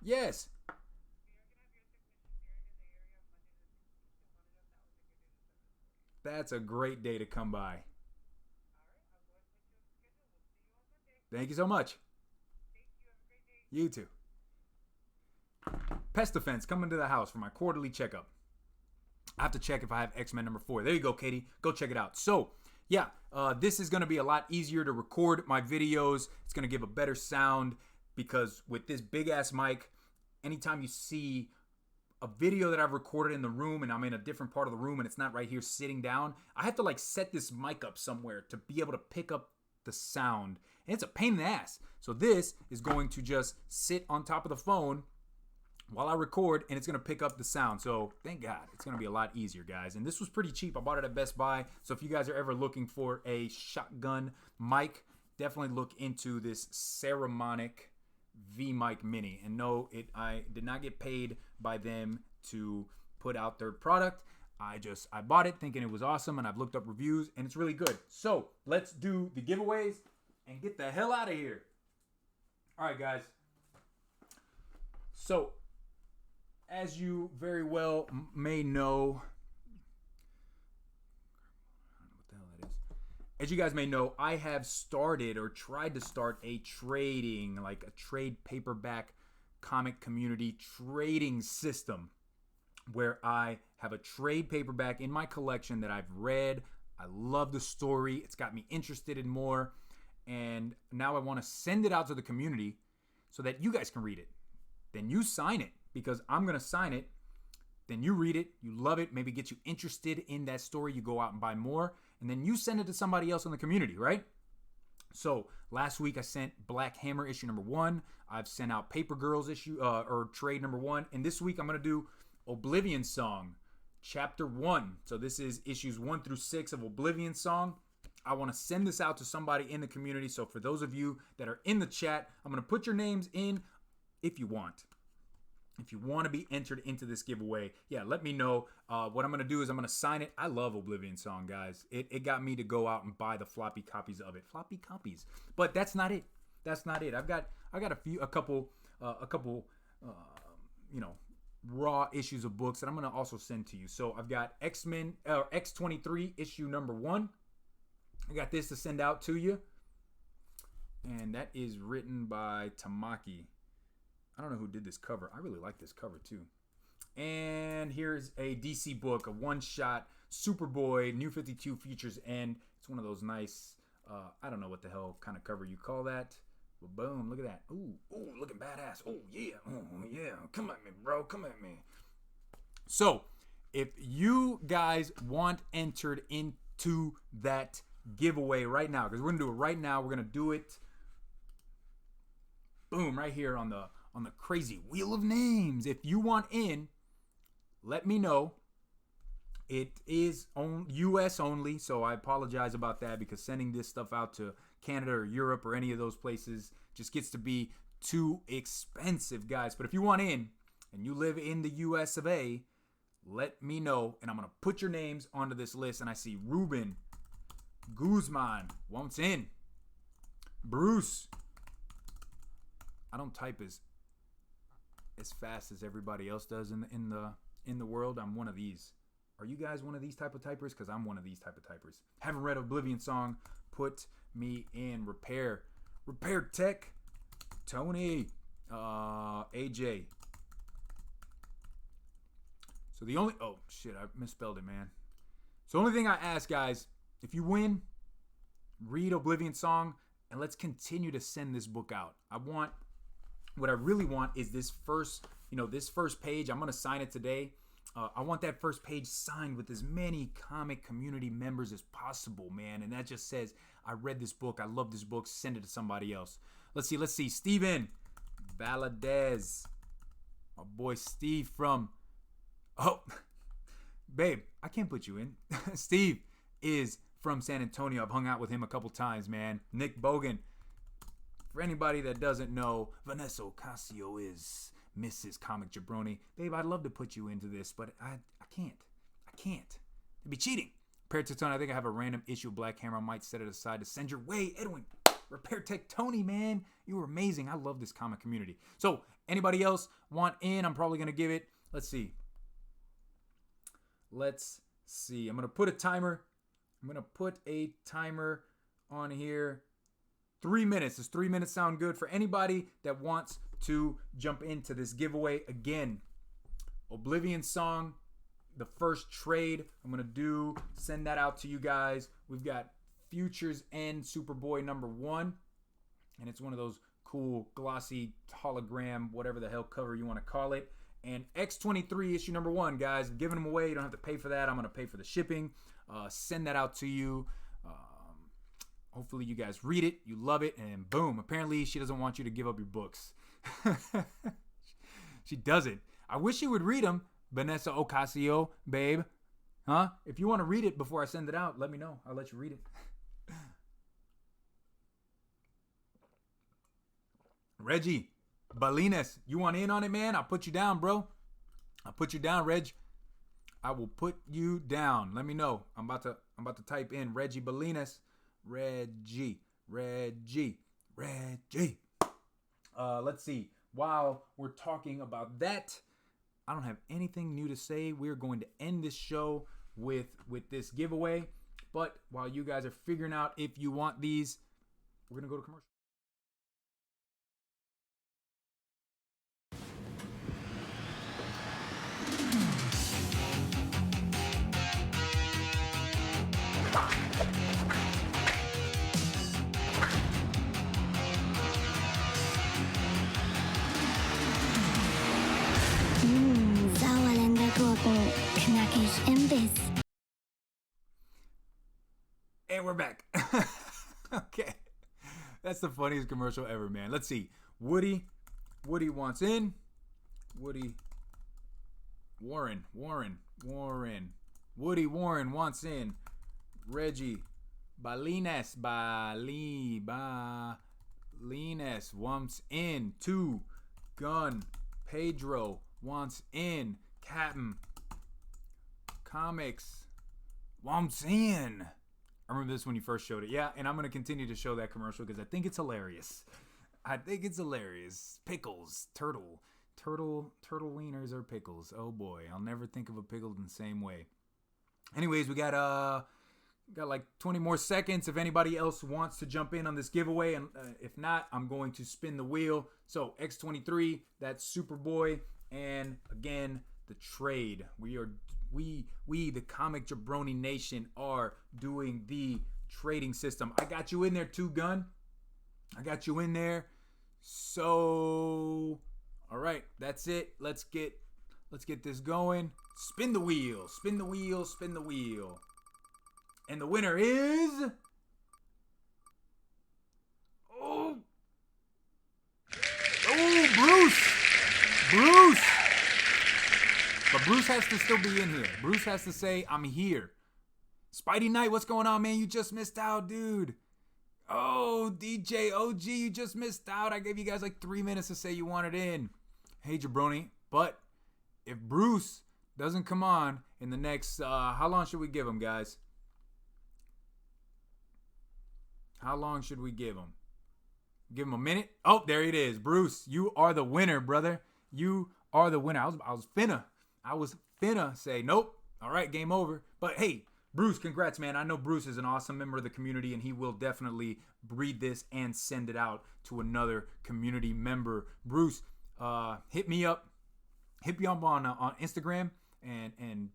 Yes. That's a great day to come by. Thank you so much. You too. Pest Defense coming to the house for my quarterly checkup. I have to check if I have X-Men number 4. There you go, Katie. Go check it out. So, yeah, this is going to be a lot easier to record my videos. It's going to give a better sound, because with this big-ass mic, anytime you see a video that I've recorded in the room and I'm in a different part of the room and it's not right here sitting down, I have to like set this mic up somewhere to be able to pick up the sound. And it's a pain in the ass. So this is going to just sit on top of the phone while I record, and it's going to pick up the sound. So thank God, it's going to be a lot easier, guys. And this was pretty cheap. I bought it at Best Buy. So if you guys are ever looking for a shotgun mic, definitely look into this Ceremonic V Mic Mini. And no, I did not get paid by them to put out their product. I bought it thinking it was awesome, and I've looked up reviews, and it's really good. So let's do the giveaways and get the hell out of here. All right, guys. So, as you very well may know, I don't know what the hell that is. As you guys may know, I have started or tried to start a trade paperback comic community trading system, where I have a trade paperback in my collection that I've read. I love the story. It's got me interested in more. And now I want to send it out to the community so that you guys can read it. Then you sign it, because I'm going to sign it. Then you read it. You love it. Maybe get you interested in that story. You go out and buy more. And then you send it to somebody else in the community, right? So last week I sent Black Hammer issue number 1. I've sent out Paper Girls issue or trade number 1. And this week I'm going to do Oblivion Song chapter 1. So this is issues 1 through 6 of Oblivion Song. I want to send this out to somebody in the community. So for those of you that are in the chat, I'm going to put your names in if you want. If you want to be entered into this giveaway, yeah, let me know. What I'm going to do is I'm going to sign it. I love Oblivion Song, guys. It got me to go out and buy the floppy copies of it. Floppy copies. But that's not it. That's not it. I got a couple raw issues of books that I'm going to also send to you. So I've got X-Men X-23 issue number 1. I got this to send out to you. And that is written by Tamaki. I don't know who did this cover. I really like this cover too. And here's a DC book, a one-shot Superboy New 52 Futures End. It's one of those nice, I don't know what the hell kind of cover you call that. But boom, look at that. Ooh, looking badass. Oh yeah, come at me, bro, come at me. So, if you guys want entered into that giveaway right now, because we're gonna do it right now. We're gonna do it, boom, right here on the crazy wheel of names. If you want in, let me know. It is US only, so I apologize about that, because sending this stuff out to Canada or Europe or any of those places just gets to be too expensive, guys. But if you want in and you live in the US of A, let me know, and I'm going to put your names onto this list. And I see Ruben Guzman wants in. Bruce. I don't type as fast as everybody else does in the world. I'm one of these. Are you guys one of these type of typers? Because I'm one of these type of typers. Haven't read Oblivion Song. Put me in. Repair Tech. Tony. AJ. So the only... Oh, shit. I misspelled it, man. So the only thing I ask, guys, if you win, read Oblivion Song, and let's continue to send this book out. What I really want is this first page. I'm going to sign it today. I want that first page signed with as many comic community members as possible, man. And that just says, I read this book. I love this book. Send it to somebody else. Let's see. Steven Valadez. My boy Steve from... Oh, babe, I can't put you in. Steve is from San Antonio. I've hung out with him a couple times, man. Nick Bogan. For anybody that doesn't know, Vanessa Ocasio is Mrs. Comic Jabroni. Babe, I'd love to put you into this, but I can't. It'd be cheating. Repair Tech Tony, I think I have a random issue of Black Hammer. I might set it aside to send your way. Edwin, Repair Tech Tony, man. You were amazing. I love this comic community. So, anybody else want in? I'm probably going to give it. Let's see. I'm going to put a timer. On here. 3 minutes. Does 3 minutes sound good for anybody that wants to jump into this giveaway? Again, Oblivion Song, the first trade I'm going to send that out to you guys. We've got Futures End Superboy #1, and it's one of those cool glossy hologram, whatever the hell cover you want to call it. And X23 issue #1, guys. I'm giving them away. You don't have to pay for that. I'm going to pay for the shipping. Send that out to you. Hopefully you guys read it, you love it, and boom. Apparently she doesn't want you to give up your books. She doesn't. I wish you would read them, Vanessa Ocasio, babe. Huh? If you want to read it before I send it out, let me know. I'll let you read it. Reggie Balines, you want in on it, man? I'll put you down, bro. I'll put you down, Reg. I will put you down. Let me know. I'm about to type in Reggie Balines. Reggie. Let's see. While we're talking about that, I don't have anything new to say. We're going to end this show with this giveaway. But while you guys are figuring out if you want these, we're going to go to commercial. Sauerländer Gurken, knackig im Biss. And we're back. Okay. That's the funniest commercial ever, man. Let's see. Woody wants in. Warren. Woody Warren wants in. Reggie Balines wants in. 2 Gun Pedro wants in. Captain Comics wants in. I remember this when you first showed it. Yeah, and I'm going to continue to show that commercial because I think it's hilarious. Pickles. Turtle wieners or pickles. Oh boy, I'll never think of a pickle in the same way. Anyways, we got like 20 more seconds if anybody else wants to jump in on this giveaway, and if not, I'm going to spin the wheel. So X23, that's Superboy, and again, the trade. We the Comic Jabroni Nation are doing the trading system. I got you in there too, Gun. I got you in there. So, all right, that's it. Let's get this going. Spin the wheel. And the winner is... Oh, Bruce. But Bruce has to still be in here. Bruce has to say, I'm here. Spidey Knight, what's going on, man? You just missed out, dude. Oh, DJ OG, you just missed out. I gave you guys like 3 minutes to say you wanted in. Hey, Jabroni. But if Bruce doesn't come on in the next, how long should we give him, guys? How long should we give him? Give him a minute. Oh, there it is. Bruce, you are the winner, brother. You are the winner. I was finna say, nope. All right, game over. But hey, Bruce, congrats, man. I know Bruce is an awesome member of the community, and he will definitely read this and send it out to another community member. Bruce, hit me up. Hit me up on Instagram and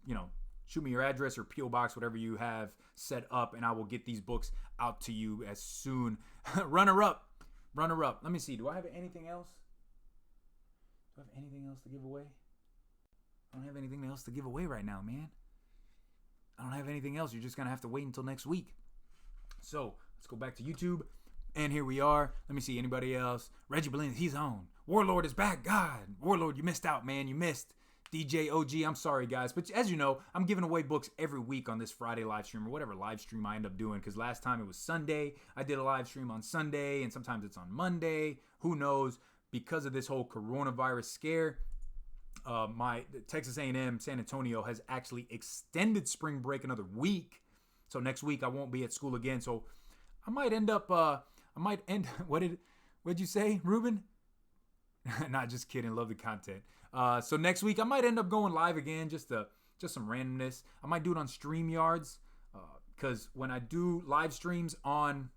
shoot me your address or P.O. Box, whatever you have set up, and I will get these books out to you as soon. Runner up. Let me see. Do I have anything else? Do I have anything else to give away? I don't have anything else to give away right now, man. I don't have anything else. You're just going to have to wait until next week. So let's go back to YouTube. And here we are. Let me see. Anybody else? Reggie Bellini, he's on. Warlord is back. God, Warlord, you missed out, man. You missed. DJ OG, I'm sorry, guys. But as you know, I'm giving away books every week on this Friday live stream or whatever live stream I end up doing. Because last time it was Sunday. I did a live stream on Sunday. And sometimes it's on Monday. Who knows? Because of this whole coronavirus scare, my Texas A&M San Antonio has actually extended spring break another week. So next week I won't be at school again. So I might end up, what did you say, Ruben? Not just kidding. Love the content. So next week I might end up going live again, just some randomness. I might do it on StreamYards, because when I do live streams on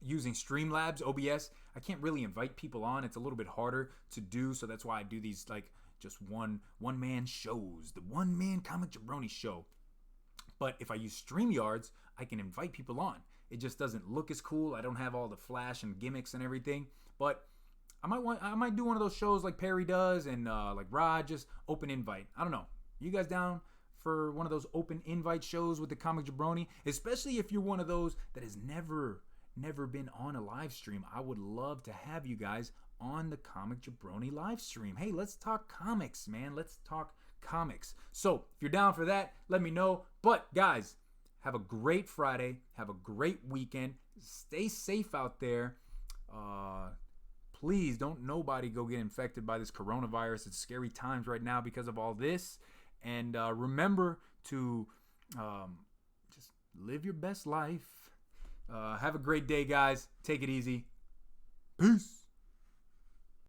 using Streamlabs OBS, I can't really invite people on. It's a little bit harder to do, so that's why I do these like just one man shows, the one man Comic Jabroni show. But if I use StreamYards, I can invite people on. It just doesn't look as cool. I don't have all the flash and gimmicks and everything, but I might do one of those shows like Perry does and like Rod, just open invite. I don't know. You guys down for one of those open invite shows with the Comic Jabroni? Especially if you're one of those that has never been on a live stream. I would love to have you guys on the Comic Jabroni live stream. Hey, let's talk comics, man. Let's talk comics. So if you're down for that, let me know. But guys, have a great Friday. Have a great weekend. Stay safe out there. Please don't nobody go get infected by this coronavirus. It's scary times right now because of all this. And remember to just live your best life. Have a great day, guys. Take it easy. Peace.